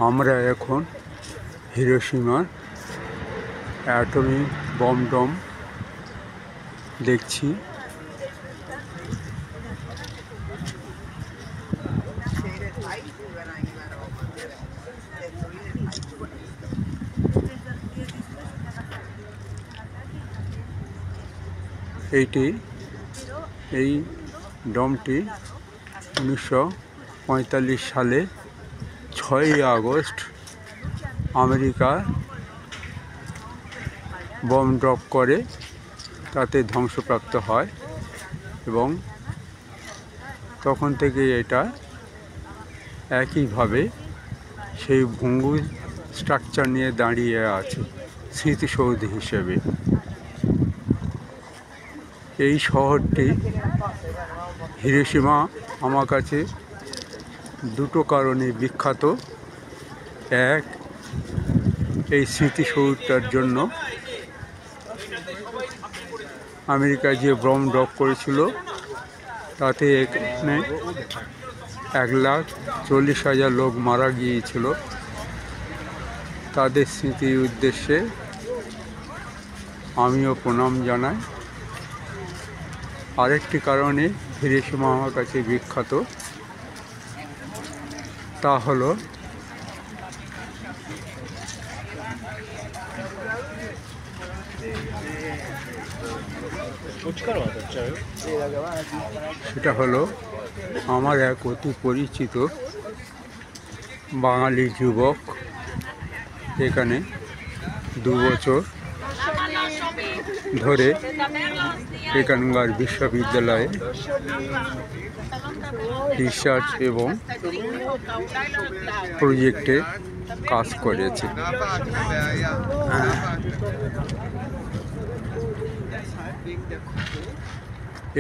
আমরা এখন হিরোশিমার atomic bomb দেখছি। এই ডমটি 1945 সালে 6ই আগস্ট আমেরিকা বম ড্রপ করে তাতে ধ্বংসপ্রাপ্ত হয় এবং তখন থেকে এটা একইভাবে সেই ভঙ্গুর স্ট্রাকচার নিয়ে দাঁড়িয়ে আছে স্মৃতিসৌধ হিসেবে। এই শহরটি হিরোশিমা আমার কাছে দুটো কারণে বিখ্যাত। এক, এই স্মৃতিসৌধটার জন্য আমেরিকা যে বম ড্রপ করেছিল তাতে এখানে 1,40,000 লোক মারা গিয়েছিল। তাদের স্মৃতির উদ্দেশ্যে আমিও প্রণাম জানাই। আরেকটি কারণে হিরোশিমা আমার কাছে বিখ্যাত, তা হলো সেটা হলো আমার এক অতি পরিচিত বাঙালি যুবক এখানে 2 বছর ধরে এখানকার বিশ্ববিদ্যালয়ে রিসার্চ এবং প্রজেক্টে কাজ করেছে।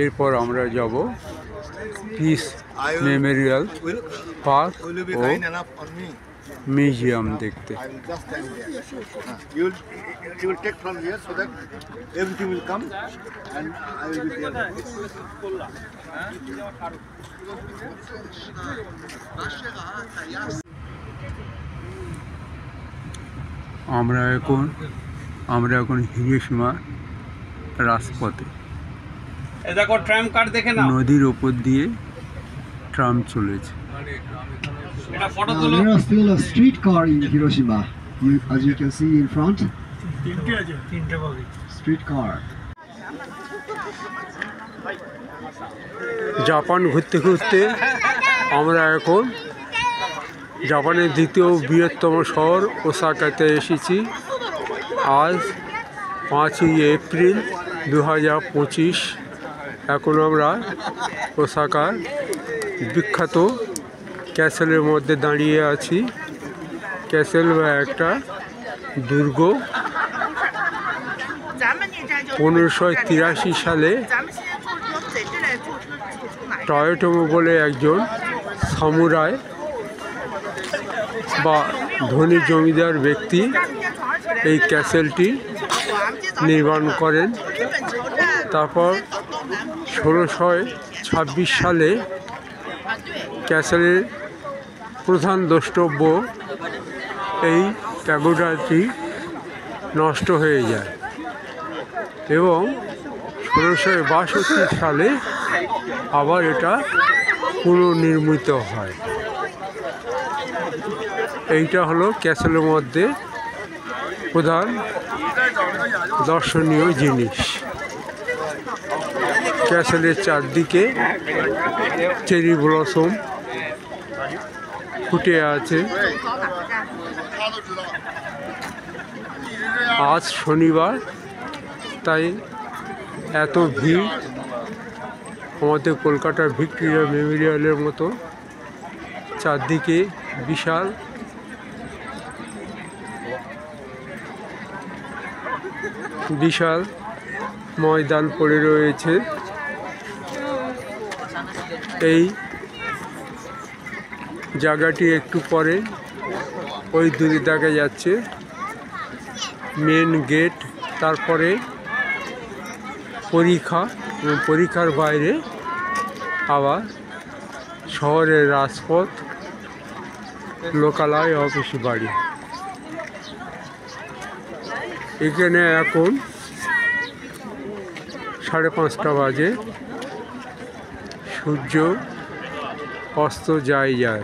এরপর আমরা যাব পিস মেমোরিয়াল পার্ক ও মিউজিয়াম দেখতে। আমরা এখন হিরোশিমা রাজপথে, নদীর ওপর দিয়ে ট্রাম চলেছে। There are still a streetcar in Hiroshima, as you can see in front. Streetcar. Japan ঘুরতে ঘুরতে আমরা এখন জাপানের দ্বিতীয় বৃহত্তম শহর ওসাকাতে এসেছি। আজ 5ই এপ্রিল 2025। এখন আমরা ওসাকার বিখ্যাত ক্যাসেলের মধ্যে দাঁড়িয়ে আছি। ক্যাসেল বা একটা দুর্গ 1583 সালে টয়োটোমো বলে একজন সামুরাই বা ধনী জমিদার ব্যক্তি এই ক্যাসেলটি নির্মাণ করেন। তারপর 1626 সালে ক্যাসেলের প্রধান দ্রষ্টব্য এই প্যাগোডাটি নষ্ট হয়ে যায় এবং 1662 সালে আবার এটা পুনর্নির্মিত হয়। এইটা হলো ক্যাসেলের মধ্যে প্রধান দর্শনীয় জিনিস। ক্যাসেলের চারদিকে চেরি ব্লসম ফুটে আছে। আজ শনিবার, তাই এত ভিড়। আমাদের কলকাতার ভিক্টোরিয়া মেমোরিয়ালের মতো চারদিকে বিশাল ময়দান পড়ে রয়েছে। এই জায়গাটি একটু পরে ওই দূরে দেখা যাচ্ছে মেন গেট, তারপরে পরীক্ষার বাইরে আবার শহরের রাজপথ লোকালয় অফিস বাড়ি। এখানে এখন 5:30 বাজে, সূর্য অস্ত যায়।